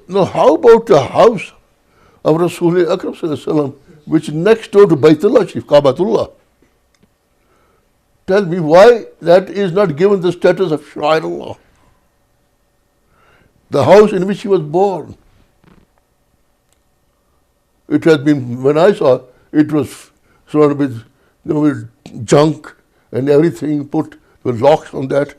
No, how about the house of Rasul Akram Sallallahu Alaihi Wasallam, which is next door to Baytullah Sharif, Kaabatullah? Tell me why that is not given the status of Shair Allah. The house in which he was born. It has been, when I saw, it was surrounded with, with junk and everything, put with locks on that,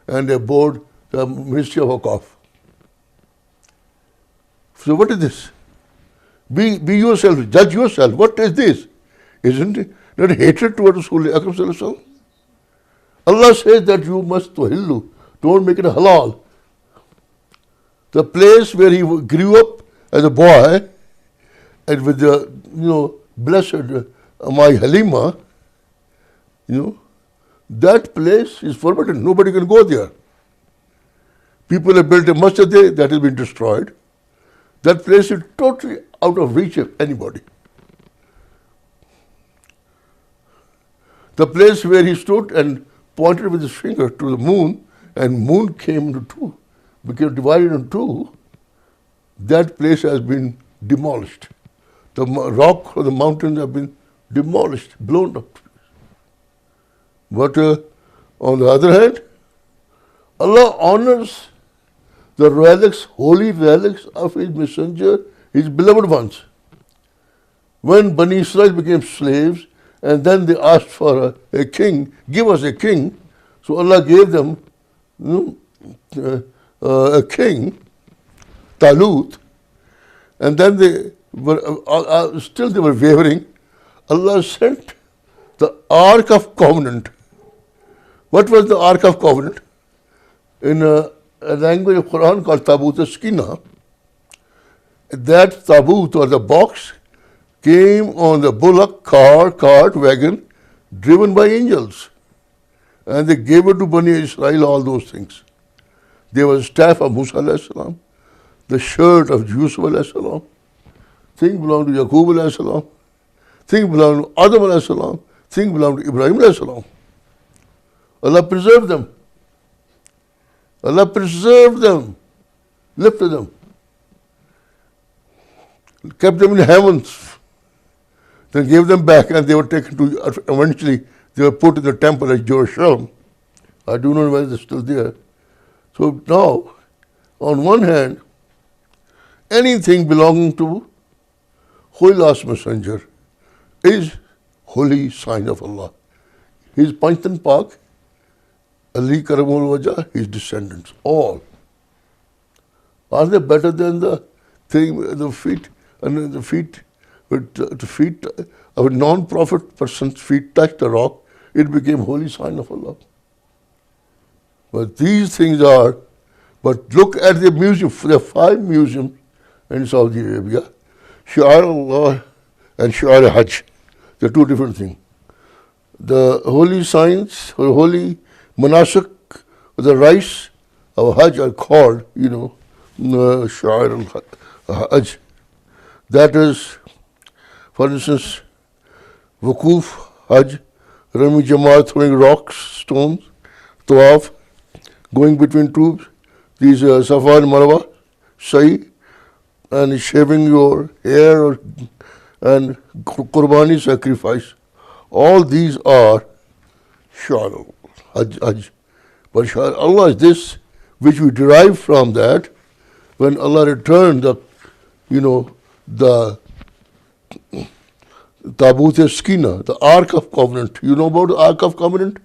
and a board, the Ministry of Waqaf. So what is this? Be yourself, judge yourself. What is this? Isn't it not hatred towards Rasul Akram Sallallahu Alaihi Wasallam? Allah says that you must tuhillu, don't make it halal. The place where he grew up as a boy, and with the, blessed my Halima, that place is forbidden. Nobody can go there. People have built a masjid there that has been destroyed. That place is totally out of reach of anybody. The place where he stood and pointed with his finger to the moon, and moon came into two, became divided into two, that place has been demolished. The rock or the mountains have been demolished, blown up. But on the other hand, Allah honors the relics, holy relics of His messenger, His beloved ones. When Bani Israel became slaves, and then they asked for a king, give us a king. So Allah gave them a king, Talut, and then they were still they were wavering. Allah sent the Ark of Covenant. What was the Ark of Covenant? In a language of Quran called Tabut al-Skina, that tabut or the box came on the bullock cart, wagon, driven by angels. And they gave it to Bani Israel, all those things. There was staff of Musa alayhi salam, the shirt of Yusuf alayhi salam, thing belonged to Yaqub alayhi salam, thing belonged to Adam alayhi salam, thing belonged to Ibrahim alayhi salam. Allah preserved them. Allah preserved them, lifted them, kept them in heavens, then gave them back, and they were taken to, eventually they were put in the temple at Jerusalem. I do not know whether they're still there. So now, on one hand, anything belonging to Holy Last Messenger is holy sign of Allah. His Panchtan Pak, Ali Karamul Wajah, his descendants, all. Are they better than the thing, the feet, and the feet of a non-prophet person's feet touched the rock, it became holy sign of Allah. But these things are, but look at the museum, there are 5 museums in Saudi Arabia, Sha'r Allah and Sha'r Hajj. They're 2 different things. The holy signs or holy manasik, the rites of Hajj are called, Sha'r al-Hajj. That is, for instance, Wukuf, Hajj, Rami Jamaat, throwing rocks, stones, Tawaf, going between troops, these Safa and Marwa, Sa'i, and shaving your hair, and Qurbani sacrifice. All these are Sha'r Hajj. But Sha'r Allah is this which we derive from that when Allah returned the Tabut al-Skina, the Ark of Covenant. You know about the Ark of Covenant?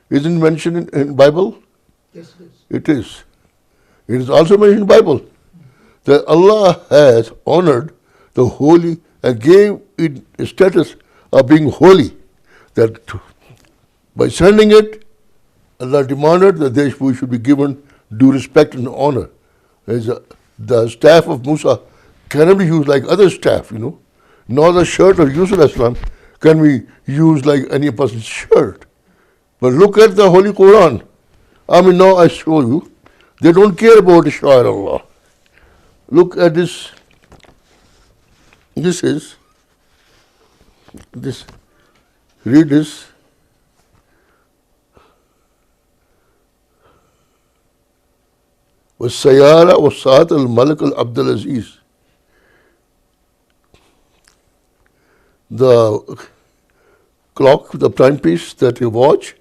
Isn't it mentioned in Bible? Yes, it is. It is. It is also mentioned in Bible that Allah has honored the holy and gave it a status of being holy. That by sending it, Allah demanded that we should be given due respect and honor. The staff of Musa cannot be used like other staff, Nor the shirt of Yusuf Islam can be used like any person's shirt. But look at the Holy Quran. Now I show you, they don't care about the Sha'r Allah. Look at this. This. Read this. والسيارة والساعة الملك العبد العزيز. The clock, the timepiece that you watch,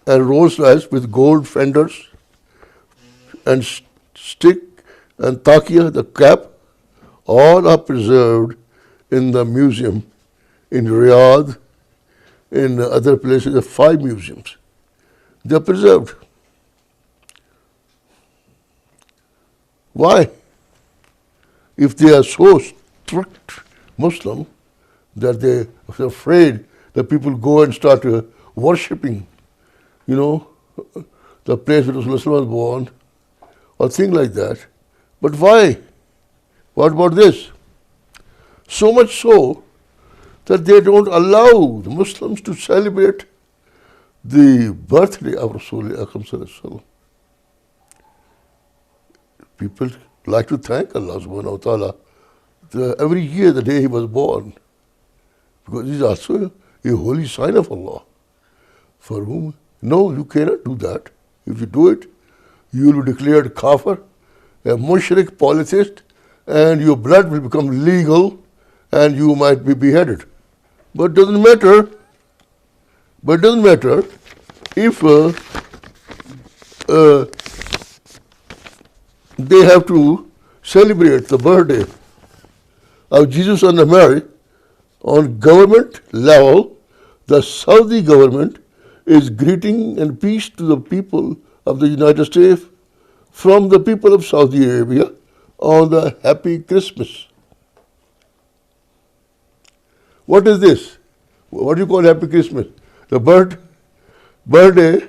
and Rolls Royce with gold fenders and stick and takia, the cap, all are preserved in the museum in Riyadh, in other places. There are 5 museums. They are preserved. Why? If they are so strict Muslim that they are afraid that people go and start worshipping, the place where Rasulullah was born, or things like that. But why? What about this? So much so that they don't allow the Muslims to celebrate the birthday of Rasulullah Akram. People like to thank Allah subhanahu wa ta'ala every year, the day he was born, because it is also a holy sign of Allah. For whom? No, you cannot do that. If you do it, you will be declared kafir, a mushrik, polytheist, and your blood will become legal and you might be beheaded. But it doesn't matter. If they have to celebrate the birthday of Jesus and Mary on government level. The Saudi government is greeting and peace to the people of the United States from the people of Saudi Arabia on the Happy Christmas. What is this? What do you call Happy Christmas? The birthday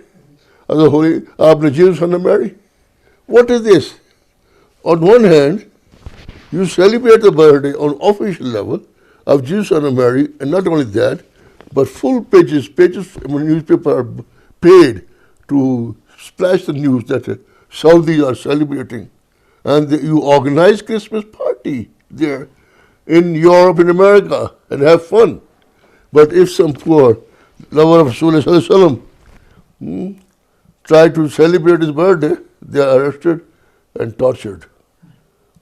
of the Holy of Jesus and Mary? What is this? On one hand, you celebrate the birthday on official level of Jesus and Mary, and not only that, but full pages of newspaper are paid to splash the news that Saudis are celebrating. And you organize Christmas party there in Europe and America and have fun. But if some poor lover of Rasulullah try to celebrate his birthday, they are arrested and tortured.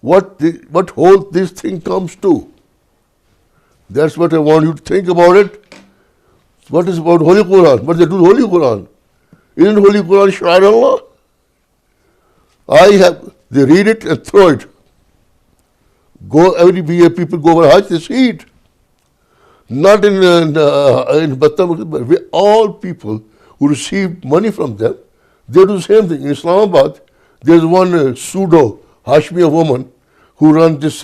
What whole this thing comes to? That's what I want you to think about it. What is about Holy Quran? What they do with Holy Quran? Isn't Holy Quran Shah Allah? They read it and throw it. Every year people go over Hajj, they see it. Not in Batam, but all people who receive money from them, they do the same thing. In Islamabad, there's one pseudo Hashmiya woman who runs this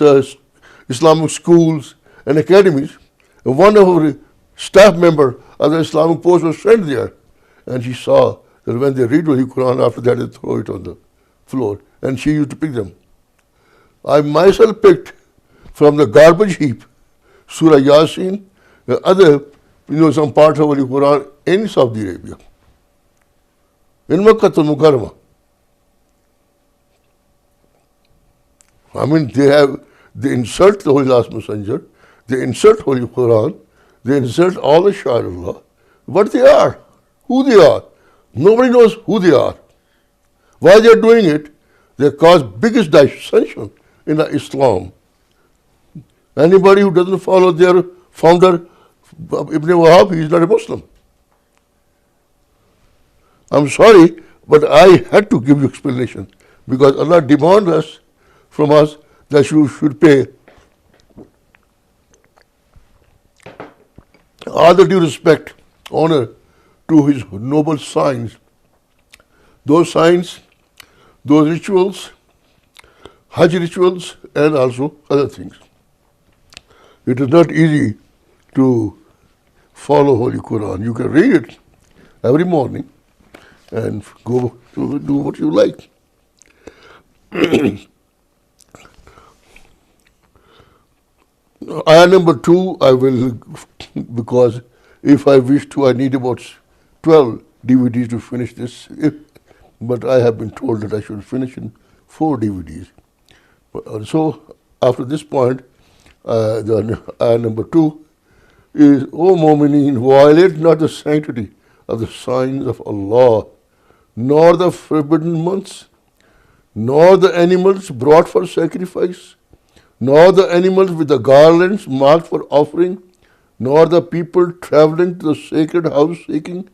Islamic schools and academies. And one of her staff member of the Islamic Post was sent there. And she saw that when they read Holy Quran, after that they throw it on the floor. And she used to pick them. I myself picked from the garbage heap Surah Yasin, other, some parts of Holy Quran in Saudi Arabia, in Makkah al-Mukarramah. They insert the Holy Last Messenger, they insert Holy Quran, they insert all the Shah Allah. What they are, who they are. Nobody knows who they are. Why they are doing it? They cause biggest dissension in Islam. Anybody who doesn't follow their founder, Ibn Wahab, he is not a Muslim. I'm sorry, but I had to give you explanation because Allah demands from us that you should pay all the due respect, honor to his noble signs. Those signs, those rituals, Hajj rituals, and also other things. It is not easy to follow Holy Quran. You can read it every morning and go to do what you like. Ayah number 2, I will, because if I wish to, I need about 12 DVDs to finish this. But I have been told that I should finish in 4 DVDs. So after this point, the ayah number 2 is, O Mu'mineen, violate not the sanctity of the signs of Allah, nor the forbidden months, nor the animals brought for sacrifice, nor the animals with the garlands marked for offering, nor the people traveling to the sacred house seeking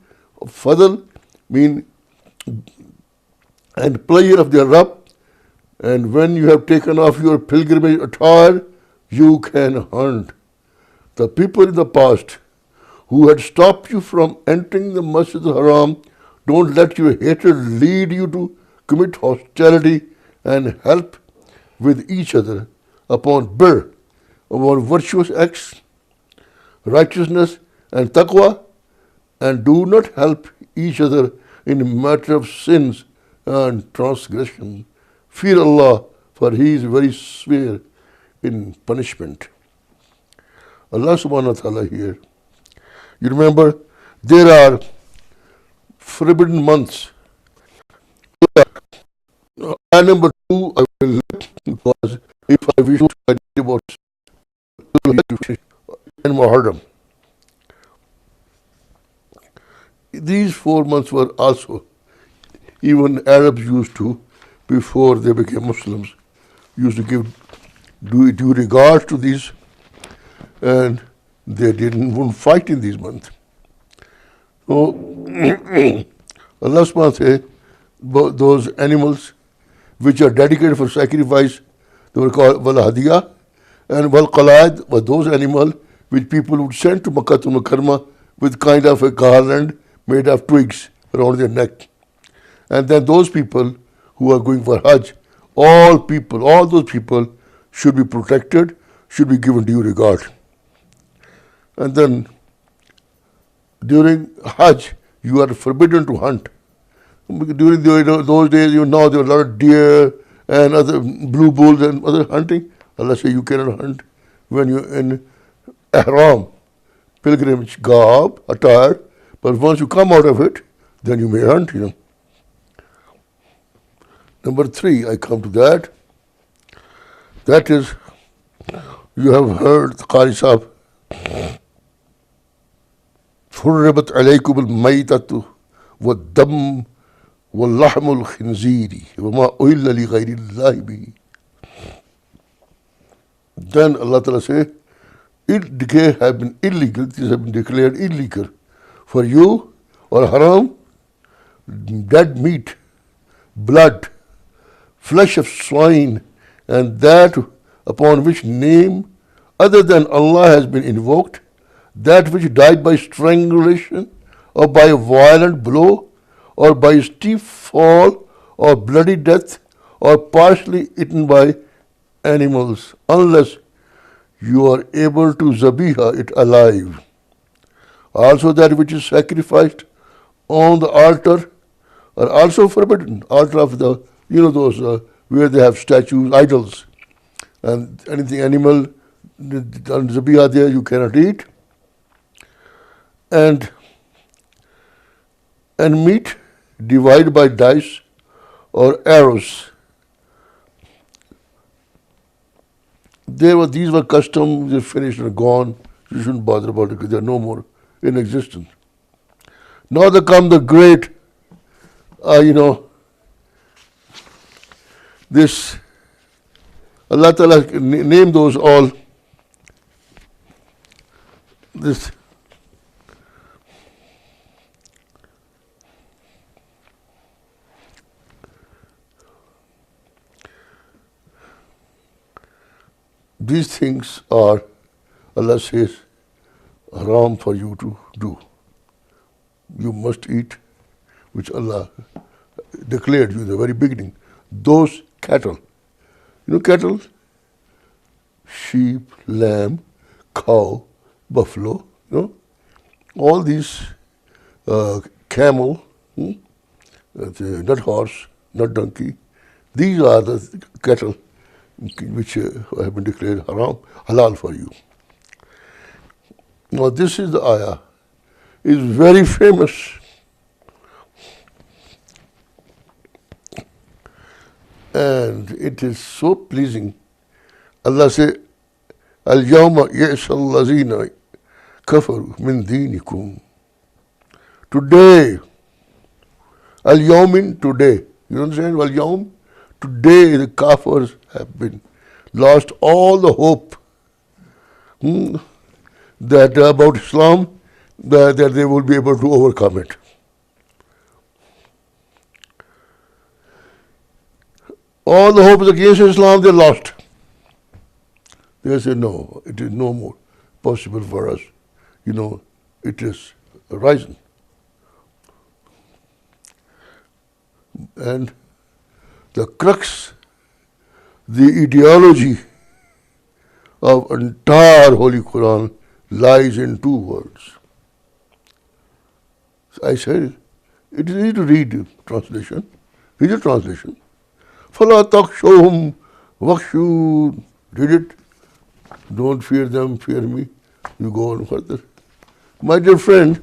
fadl, mean and pleasure of their Rabb. And when you have taken off your pilgrimage attire, you can hunt. The people in the past who had stopped you from entering the Masjid al-Haram, don't let your hatred lead you to commit hostility and help with each other upon birr, upon virtuous acts, righteousness and taqwa, and do not help each other in matter of sins and transgression. Fear Allah, for He is very severe in punishment. Allah subhanahu wa ta'ala here. You remember, there are forbidden months. Number 2, I will let, because if I wish to study about and Muharram. These 4 months were also, even Arabs used to, before they became Muslims, used to give due regard to these, and they wouldn't fight in these months. So Allah subhanahu wa ta'ala says, those animals which are dedicated for sacrifice, they were called wal hadiyah, and wal qalad were those animals which people would send to Makkah to Mukarramah with kind of a garland made of twigs around their neck. And then those people who are going for Hajj, all those people should be protected, should be given due regard. And then during Hajj, you are forbidden to hunt. During those days, there were a lot of deer and other blue bulls and other hunting. Allah says you cannot hunt when you're in ihram, pilgrimage garb, attire. But once you come out of it, then you may hunt, Number 3, I come to that. That is, you have heard the Qari Sahib, حرمت عليكم الميتة والدم واللحم الخنزير وما أهل لغير الله به. Then Allah Ta'ala says, they have been illegal, these have been declared illegal for you, or haram, dead meat, blood, flesh of swine, and that upon which name other than Allah has been invoked, that which died by strangulation, or by a violent blow, or by a steep fall, or bloody death, or partially eaten by animals, unless you are able to zabiha it alive. Also that which is sacrificed on the altar are also forbidden. Altar of the, those where they have statues, idols, and anything animal, on zabiha there you cannot eat. And meat divided by dice or arrows. These were customs, they're finished and gone. You shouldn't bother about it because they're no more in existence. Now there come the great, this, Allah Ta'ala name those all, this, these things are, Allah says, haram for you to do. You must eat, which Allah declared you in the very beginning. Those cattle, cattle, sheep, lamb, cow, buffalo, all these, camel, not horse, not donkey, these are the cattle which have been declared halal for you. Now this is the ayah, is very famous. And it is so pleasing. Allah says, Al-Yawma ya'sal lazina kafaru min dinikum. Today, Al-Yawmin, today. You understand? Al-Yawm, Today the Kafirs have been lost all the hope that about Islam, that they will be able to overcome it. All the hope is against Islam, they lost. They say, no, it is no more possible for us. It is risen. And the crux, the ideology of entire Holy Quran lies in two words. I said, it is easy to read translation. Read the translation. فَلَا تَخْشَوْهُمْ وَخْشُونَ. Read it. Don't fear them, fear me. You go on further. My dear friend,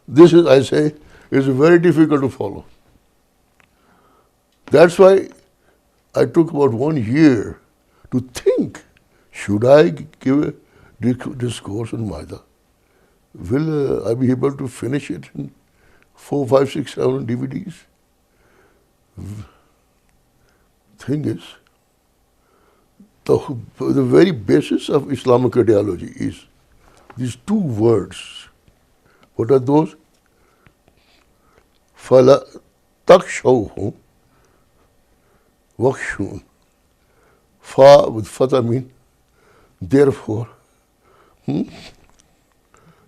this is, I say, is very difficult to follow. That's why I took about 1 year to think, should I give a discourse on Maida? Will I be able to finish it in 4, 5, 6, 7 DVDs? Thing is, the very basis of Islamic ideology is these two words. What are those? فَلَا تَخْشَوْهُمْ وَخْشُونَ. Fa with fatha mean therefore.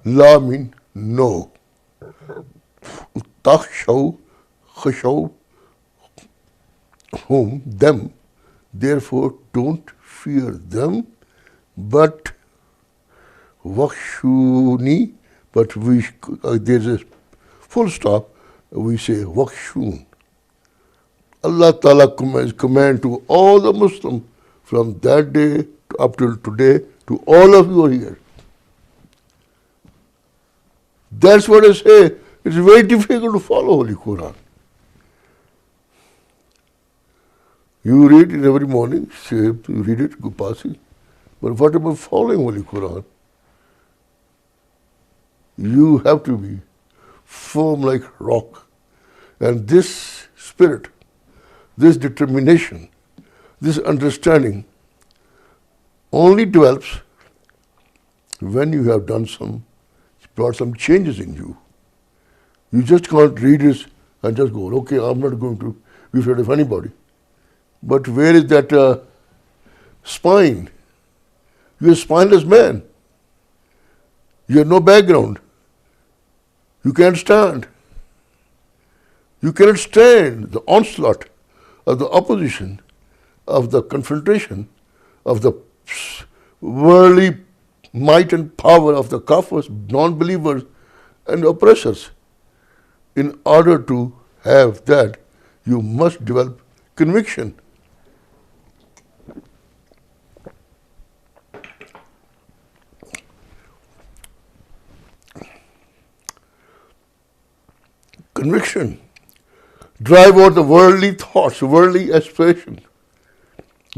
La mean no. Takhshaw, khashaw, whom, them. Therefore, don't fear them, but wakshuni, but there's a full stop, we say wakshun. Allah Ta'ala command to all the Muslims from that day up till today, to all of you are here. That's what I say. It's very difficult to follow Holy Quran. You read it every morning, you read it, go passing. But what about following Holy Quran? You have to be firm like rock. And this spirit, this determination, this understanding only develops when you have brought some changes in you. You just can't read this and just go, okay, I'm not going to be afraid of anybody. But where is that spine? You're a spineless man. You have no background. You can't stand. You cannot stand the onslaught of the opposition, of the confrontation, of the worldly might and power of the kafirs, non-believers and oppressors. In order to have that, you must develop conviction. Conviction. Drive out the worldly thoughts, worldly aspirations.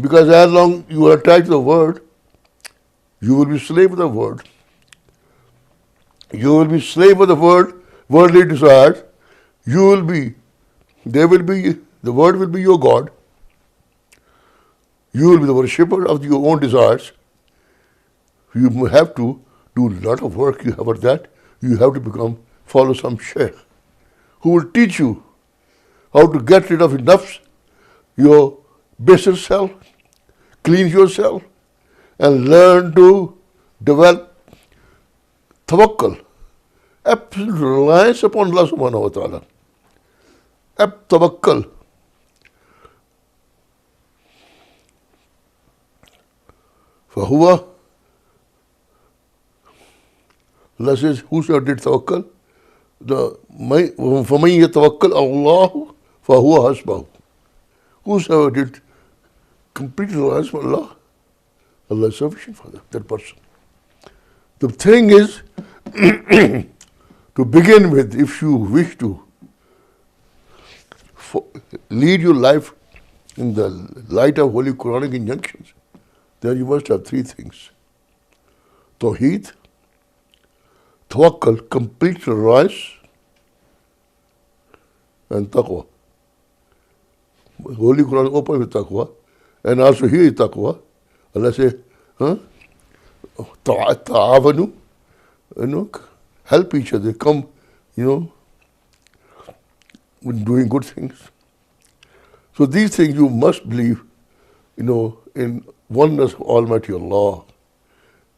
Because as long you are attached to the word, you will be slave of the word. You will be slave of the word, worldly desires. The word will be your God. You will be the worshipper of your own desires. You have to do a lot of work about that. You have to follow some Sheikh who will teach you how to get rid of nafs, your baser self, cleanse yourself, and learn to develop tawakkul, absolute reliance upon Allah subhanahu wa ta'ala. Tawakkul. فَهُوَ, Allah says, whosoever did tawakkul, فَمَنْ يَتَوَكَّلْ اللَّهُ فَهُوَ حَسْبَهُ. Whosoever did complete reliance on Allah, Allah is sufficient for that person. The thing is, to begin with, if you wish to lead your life in the light of Holy Quranic injunctions, then you must have three things. Tawheed, tawakkul, complete reliance, and taqwa. Holy Quran open with taqwa, and also here is taqwa. Allah say, huh? Ta'avanu, help each other, come, with doing good things. So these things you must believe, in oneness of Almighty Allah.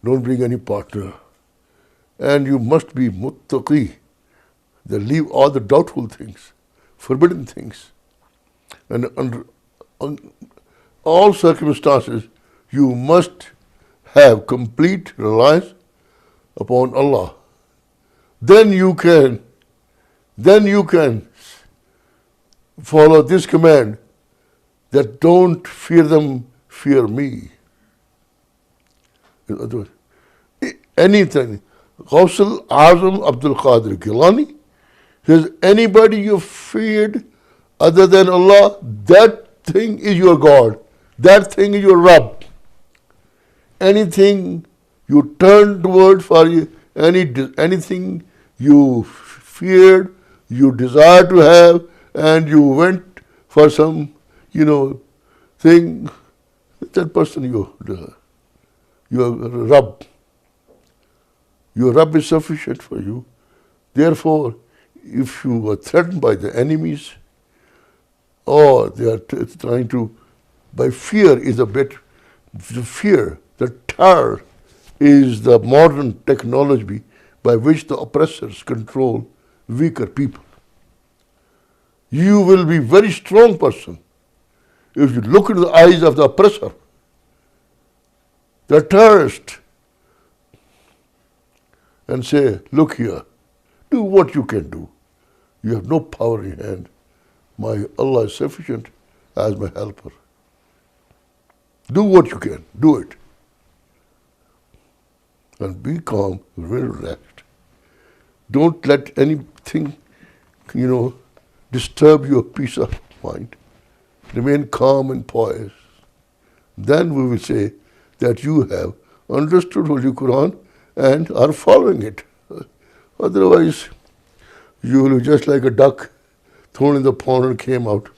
Don't bring any partner. And you must be muttaqi, that leave all the doubtful things, forbidden things. And under all circumstances, you must have complete reliance upon Allah. Then you can follow this command that don't fear them, fear me. In other words, anything. Ghawsul Azam Abdul Qadir Gillani says, anybody you feared other than Allah, that thing is your God. That thing is your Rabb. Anything you turn toward for anything you feared, you desire to have, and you went for some, thing, that person your Rabb. Your Rabb is sufficient for you. Therefore, if you are threatened by the enemies, or they are trying to, by fear is a bit, the fear, the terror is the modern technology by which the oppressors control weaker people. You will be a very strong person if you look into the eyes of the oppressor, the terrorist, and say, look here, do what you can do. You have no power in your hand. My Allah is sufficient as my helper. Do what you can, do it. And be calm, very relaxed. Don't let anything, disturb your peace of mind. Remain calm and poised. Then we will say that you have understood Holy Quran and are following it. Otherwise, you will be just like a duck thrown in the pond and came out,